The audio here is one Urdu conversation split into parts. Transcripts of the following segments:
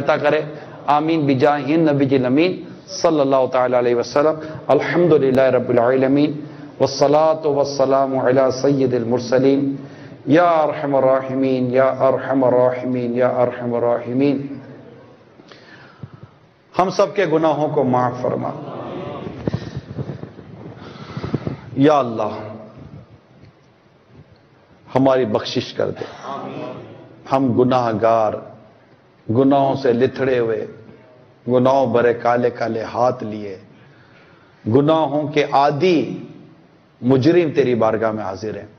عطا کرے. آمین بجاہ النبی الامین صلی اللہ تعالی علیہ وسلم. الحمدللہ رب العالمین والصلاة والسلام علی سید المرسلین. یا ارحم الراحمین یا ارحم الراحمین یا ارحم الراحمین. ہم سب کے گناہوں کو معاف فرما. یا اللہ ہماری بخشش کر دے. ہم گناہ گار، گناہوں سے لتھڑے ہوئے، گناہوں برے کالے کالے ہاتھ لیے، گناہوں کے عادی مجرم تیری بارگاہ میں حاضر ہیں.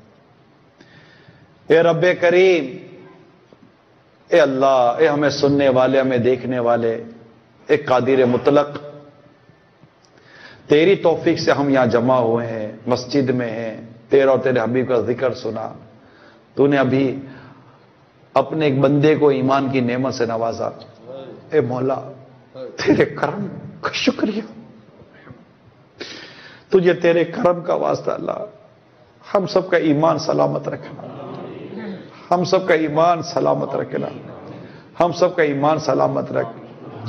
اے رب کریم، اے اللہ، اے ہمیں سننے والے، ہمیں دیکھنے والے، اے قادر مطلق، تیری توفیق سے ہم یہاں جمع ہوئے ہیں، مسجد میں ہیں، تیرا اور تیرے حبیب کا ذکر سنا. تو نے ابھی اپنے ایک بندے کو ایمان کی نعمت سے نوازا. اے مولا تیرے کرم کا شکریہ، تجھے تیرے کرم کا واسطہ اللہ. ہم سب کا ایمان سلامت رکھنا، ہم سب کا ایمان سلامت رکھنا، ہم سب کا ایمان سلامت رکھ،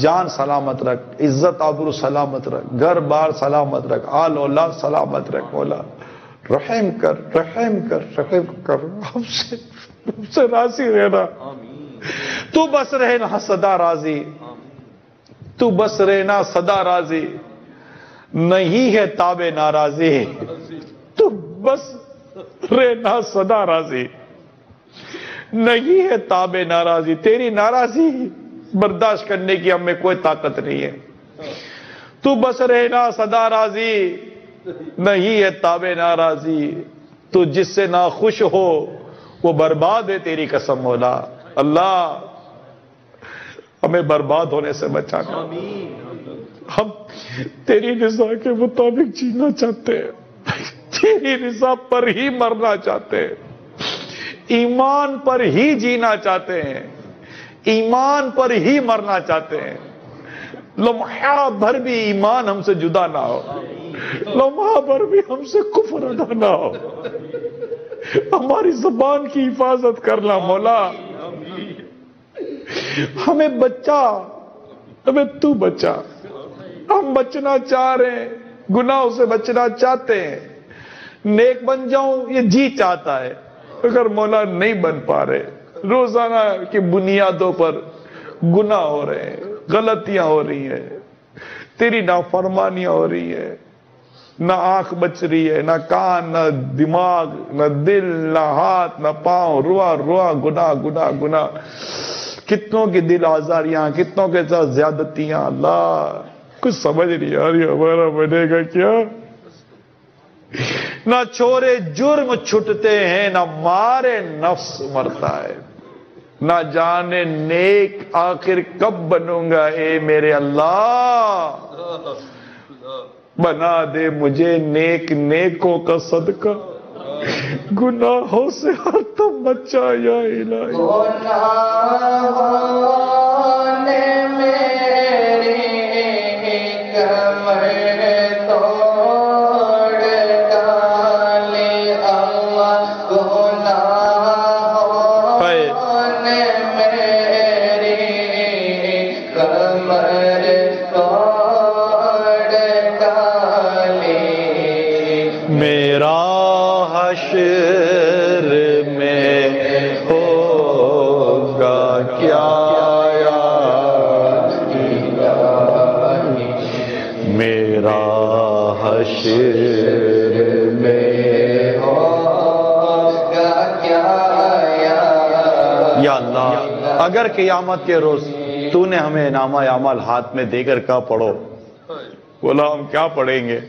جان سلامت رکھ، عزت آبرو سلامت رکھ، گھر بار سلامت رکھ، آل اولاد سلامت رکھ. مولا رحم کر، رحم کر، رحم کر. ہم سے راضی رہنا. تو بس رہنا سدا راضی، تو بس رہنا سدا راضی. نہیں ہے تاب ناراضی، تو بس رہنا سدا راضی. نہیں ہے تاب ناراضی، تیری ناراضی برداشت کرنے کی ہم میں کوئی طاقت نہیں ہے. تو بس رہنا سدا راضی، نہیں ہے تاب ناراضی. تو جس سے ناخوش ہو وہ برباد ہے تیری قسم. مولا اللہ ہمیں برباد ہونے سے بچانا. ہم تیری رضا کے مطابق جینا چاہتے ہیں، تیری رضا پر ہی مرنا چاہتے ہیں، ایمان پر ہی جینا چاہتے ہیں، ایمان پر ہی مرنا چاہتے ہیں. لمحہ بھر بھی ایمان ہم سے جدا نہ ہو، لمحہ بھر بھی ہم سے کفر ادا نہ ہو. ہماری زبان کی حفاظت کرنا مولا. ہمیں بچا، ہمیں تو بچا. ہم بچنا چاہ رہے ہیں، گناہوں سے بچنا چاہتے ہیں. نیک بن جاؤں یہ جی چاہتا ہے، اگر مولا نہیں بن پا رہے. روزانہ کی بنیادوں پر گناہ ہو رہے ہیں، غلطیاں ہو رہی ہیں، تیری نافرمانیاں ہو رہی ہیں. نہ آنکھ بچ رہی ہے، نہ کان، نہ دماغ، نہ دل، نہ ہاتھ، نہ پاؤں. روا روا گناہ گناہ گناہ. کتنوں کی دل آزاریاں، کتنوں کے ساتھ زیادتیاں. اللہ کچھ سمجھ نہیں آ رہی ہمارا بنے گا کیا. نہ چھوڑے جرم چھٹتے ہیں، نہ مارے نفس مرتا ہے. نہ جانے نیک آخر کب بنوں گا. اے میرے اللہ بنا دے مجھے نیک، نیکوں کا صدقہ، گناہوں سے ہر دم بچا یا الہی. گناہوں نے میری کمر توڑ ڈالی. اللہ گناہوں نے میری کمر توڑ ڈالی. میرا حشر میں ہوگا کیا یا الہی. میرا حشر میں ہوگا کیا یا اللہ. اگر قیامت کے روز تو نے ہمیں نامہ اعمال ہاتھ میں دے کر کہا پڑھو، بولا ہم کیا پڑھیں گے؟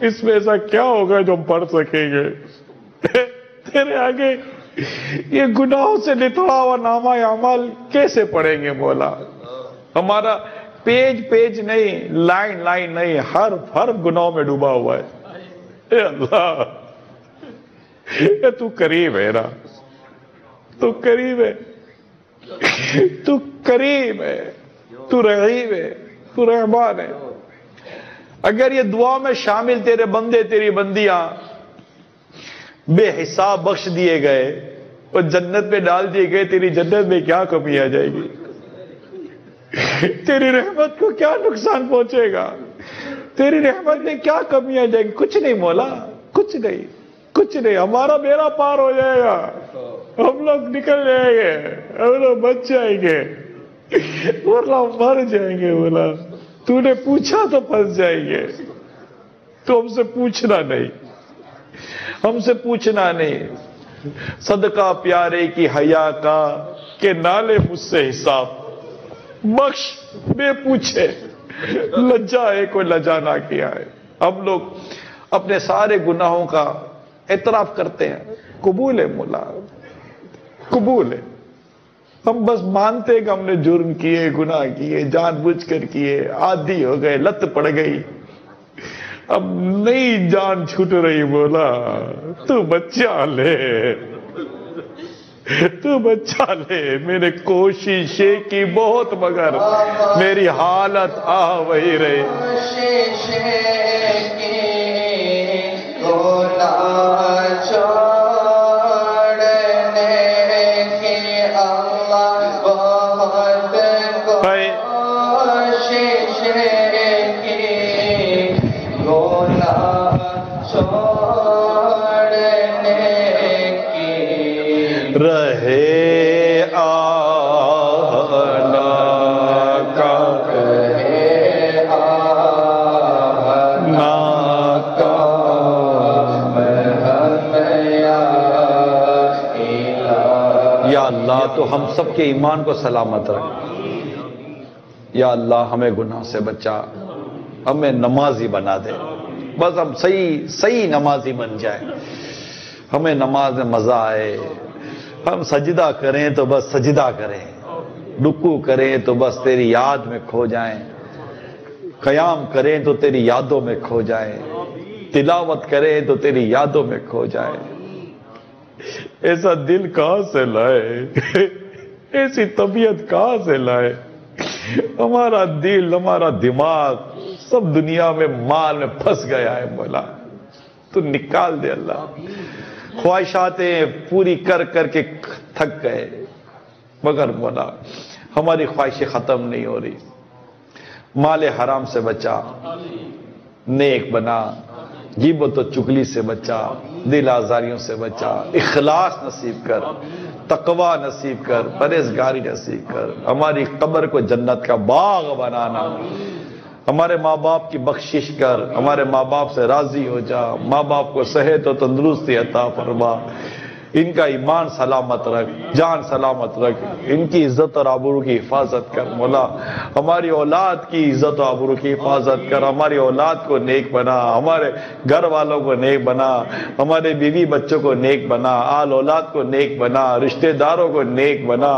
اس میں ایسا کیا ہوگا جو ہم پڑھ سکیں گے؟ تیرے آگے یہ گناہوں سے لتھڑا ہوا نامہ اعمال کیسے پڑھیں گے مولا؟ ہمارا پیج پیج نہیں، لائن لائن نہیں، حرف حرف گناہوں میں ڈوبا ہوا ہے. اے اللہ تو قریب ہے نا، تو قریب ہے، تو کریم ہے، تو رحیم ہے، تو رحمان ہے. اگر یہ دعا میں شامل تیرے بندے تیری بندیاں بے حساب بخش دیے گئے اور جنت میں ڈال دیے گئے، تیری جنت میں کیا کمی آ جائے گی؟ تیری رحمت کو کیا نقصان پہنچے گا؟ تیری رحمت میں کیا کمی آ جائے گی؟ کچھ نہیں مولا، کچھ نہیں، کچھ نہیں. ہمارا بیڑا پار ہو جائے گا، ہم لوگ نکل جائیں گے، ہم لوگ بچ جائیں گے، ورنہ مر جائیں گے. بولا تو نے پوچھا تو پھنس جائیں گے. تو ہم سے پوچھنا نہیں، ہم سے پوچھنا نہیں. صدقہ پیارے کی حیا کا کہ نالے مجھ سے حساب، بخش بے پوچھے. لجا ہے کوئی لجا نہ کیا ہے. ہم لوگ اپنے سارے گناہوں کا اعتراف کرتے ہیں. قبول ہے مولا، قبول ہے. ہم بس مانتے ہیں کہ ہم نے جرم کیے، گناہ کیے، جان بوجھ کر کیے، عادی ہو گئے، لت پڑ گئی، اب نہیں جان چھوٹ رہی. بولا تو بچہ لے، تو بچہ لے. میں نے کوششیں کی بہت مگر میری حالت وہی رہی. تو ہم سب کے ایمان کو سلامت رکھ. یا اللہ ہمیں گناہ سے بچا، ہمیں نمازی بنا دے. بس ہم صحیح نمازی بن جائیں، ہمیں نماز میں مزہ آئے. ہم سجدہ کریں تو بس سجدہ کریں، رکوع کریں تو بس تیری یاد میں کھو جائیں، قیام کریں تو تیری یادوں میں کھو جائیں، تلاوت کریں تو تیری یادوں میں کھو جائیں. ایسا دل کہاں سے لائے، ایسی طبیعت کہاں سے لائے؟ ہمارا دل، ہمارا دماغ سب دنیا میں مال میں پھنس گیا ہے. مولا تو نکال دے اللہ. خواہشاتیں پوری کر کر کے تھک گئے، مگر مولا ہماری خواہشیں ختم نہیں ہو رہی. مال حرام سے بچا، نیک بنا، غیبت و چغلی سے بچا، دل آزاریوں سے بچا، اخلاص نصیب کر، تقوی نصیب کر، پرہیزگاری نصیب کر. ہماری قبر کو جنت کا باغ بنانا. ہمارے ماں باپ کی بخشش کر، ہمارے ماں باپ سے راضی ہو جا. ماں باپ کو صحت و تندرستی عطا فرما، ان کا ایمان سلامت رکھ، جان سلامت رکھ، ان کی عزت اور آبرو کی حفاظت کر. مولا ہماری اولاد کی عزت و آبرو کی حفاظت کر. ہماری اولاد کو نیک بنا، ہمارے گھر والوں کو نیک بنا، ہمارے بیوی بچوں کو نیک بنا، آل اولاد کو نیک بنا، رشتہ داروں کو نیک بنا.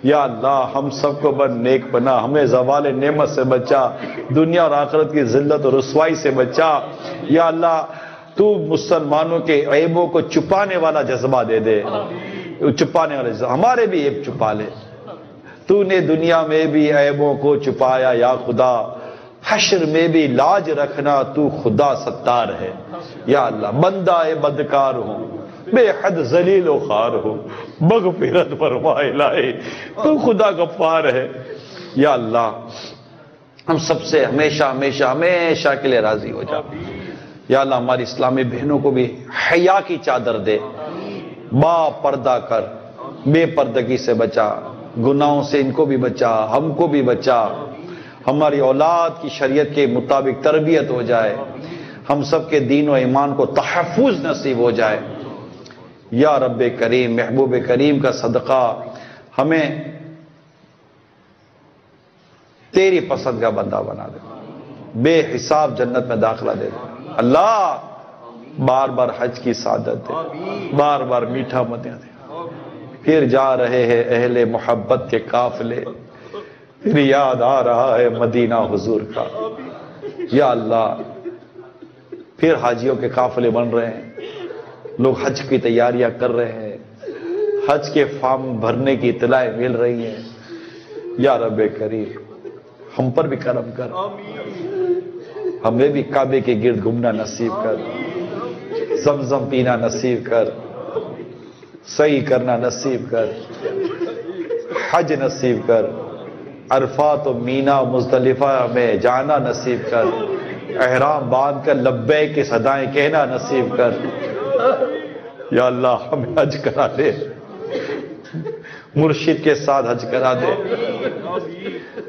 یا اللہ ہم سب کو بن نیک بنا. ہمیں زوال نعمت سے بچا، دنیا اور آخرت کی ذلت اور رسوائی سے بچا. یا اللہ تو مسلمانوں کے عیبوں کو چھپانے والا جذبہ دے دے، چھپانے والا جذبہ. ہمارے بھی عیب چھپا لے. تو نے دنیا میں بھی عیبوں کو چھپایا یا خدا، حشر میں بھی لاج رکھنا، تو خدا ستار ہے. یا اللہ بندہ بدکار ہوں، بے حد ذلیل و خوار ہوں، مغفرت فرما الہی، تو خدا غفار ہے. یا اللہ ہم سب سے ہمیشہ ہمیشہ ہمیشہ کے لیے راضی ہو جا. یا اللہ ہماری اسلامی بہنوں کو بھی حیا کی چادر دے، با پردہ کر، بے پردگی سے بچا، گناہوں سے ان کو بھی بچا، ہم کو بھی بچا. ہماری اولاد کی شریعت کے مطابق تربیت ہو جائے، ہم سب کے دین و ایمان کو تحفظ نصیب ہو جائے. یا رب کریم محبوب کریم کا صدقہ ہمیں تیری پسند کا بندہ بنا دے، بے حساب جنت میں داخلہ دے دے. اللہ بار بار حج کی سعادت دے، بار بار میٹھا مدینہ دے. پھر جا رہے ہیں اہل محبت کے قافلے، پھر یاد آ رہا ہے مدینہ حضور کا. یا اللہ پھر حاجیوں کے قافلے بن رہے ہیں، لوگ حج کی تیاریاں کر رہے ہیں، حج کے فارم بھرنے کی اطلاعیں مل رہی ہیں. یا رب کریم ہم پر بھی کرم کر، ہمیں بھی کعبے کے گرد گھومنا نصیب کر، زمزم پینا نصیب کر، صحیح کرنا نصیب کر، حج نصیب کر. عرفات و مینا مزدلفہ میں جانا نصیب کر، احرام باندھ کر لبیک کی صدائیں کہنا نصیب کر۔ یا اللہ ہمیں حج کرا دے، مرشد کے ساتھ حج کرا دے،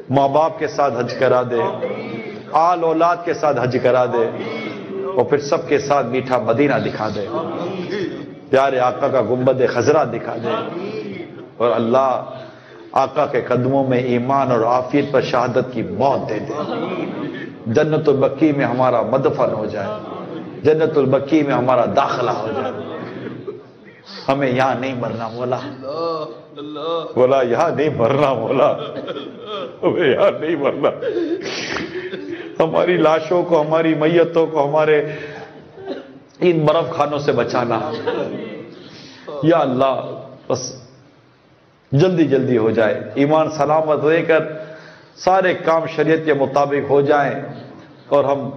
ماں باپ کے ساتھ حج کرا دے، آل اولاد کے ساتھ حج کرا دے، اور پھر سب کے ساتھ میٹھا مدینہ دکھا دے، پیارے آقا کا گنبد خضرا دکھا دے، اور اللہ آقا کے قدموں میں ایمان اور عافیت پر شہادت کی موت دے دے۔ جنت البقیع میں ہمارا مدفن ہو جائے، جنت البقیع میں ہمارا داخلہ ہو جائے۔ ہمیں یہاں نہیں مرنا مولا، مولا یہاں نہیں مرنا مولا، ہمیں یہاں نہیں مرنا۔ ہماری لاشوں کو، ہماری میتوں کو ہمارے ان برف خانوں سے بچانا یا اللہ، بس جلدی جلدی ہو جائے، ایمان سلامت رہ کر سارے کام شریعت کے مطابق ہو جائیں، اور ہم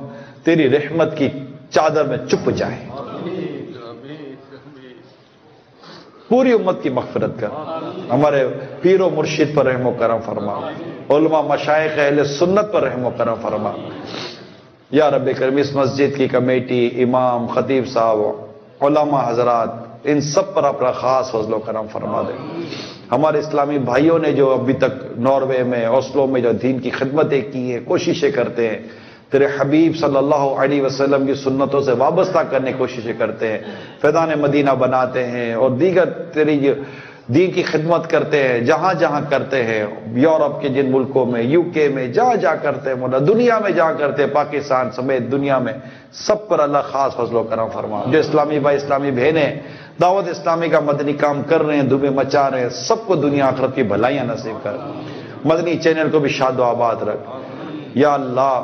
تیری رحمت کی چادر میں چھپ جائیں۔ پوری امت کی مغفرت کر، ہمارے پیر و مرشد پر رحم و کرم فرما، علماء مشائخ اہل سنت پر رحم و کرم فرما۔ یا رب کریم اس مسجد کی کمیٹی، امام، خطیب صاحب، علماء حضرات، ان سب پر اپنا خاص فضل و کرم فرما دے۔ ہمارے اسلامی بھائیوں نے جو ابھی تک ناروے میں، اوسلو میں جو دین کی خدمتیں کی ہیں، کوششیں کرتے ہیں، تیرے حبیب صلی اللہ علیہ وسلم کی سنتوں سے وابستہ کرنے کی کوششیں کرتے ہیں، فیضان مدینہ بناتے ہیں، اور دیگر تیری دین کی خدمت کرتے ہیں، جہاں جہاں کرتے ہیں، یورپ کے جن ملکوں میں، یو کے میں، جہاں جہاں کرتے ہیں مولا، دنیا میں جہاں کرتے ہیں، پاکستان سمیت دنیا میں، سب پر اللہ خاص فضل و کرم فرما۔ جو اسلامی بھائی، اسلامی بہنیں دعوت اسلامی کا مدنی کام کر رہے ہیں، دھومیں مچا رہے ہیں، سب کو دنیا آخرت کی بھلائیاں نصیب کر، مدنی چینل کو بھی شاد و آباد رکھ۔ یا اللہ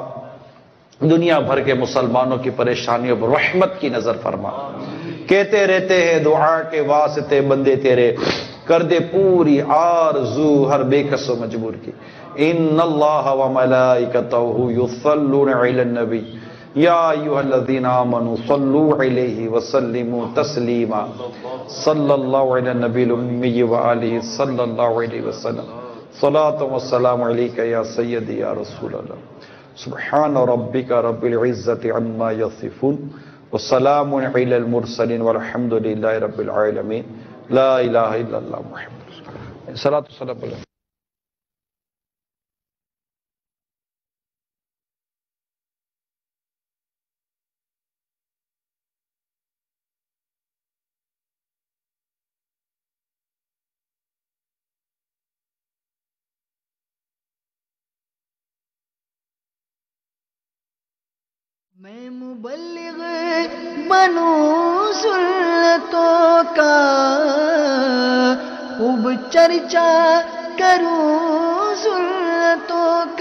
دنیا بھر کے مسلمانوں کی پریشانیوں پر رحمت کی نظر فرما۔ کہتے رہتے ہیں دعا کے واسطے بندے تیرے، کر دے پوری آرزو ہر بے کس و مجبور کی۔ ان اللہ و ملائکتہ یصلون علی النبی یا ایھا الذین آمنوا صلوا علیہ وسلموا تسلیما، صلی اللہ علی النبی الامی وآلہ صلی اللہ علیہ وسلم، صلاۃ و سلام علیک یا سیدی یا رسول اللہ۔ سبحان ربک رب العزۃ عما یصفون وسلام علی المرسلین والحمد للہ رب العالمین، لا الہ الا اللہ محمد رسول اللہ۔ صلاۃ و سلام علیہ۔ میں مبلغ بنوں سنتوں کا، خوب چرچا کروں سنتوں کا۔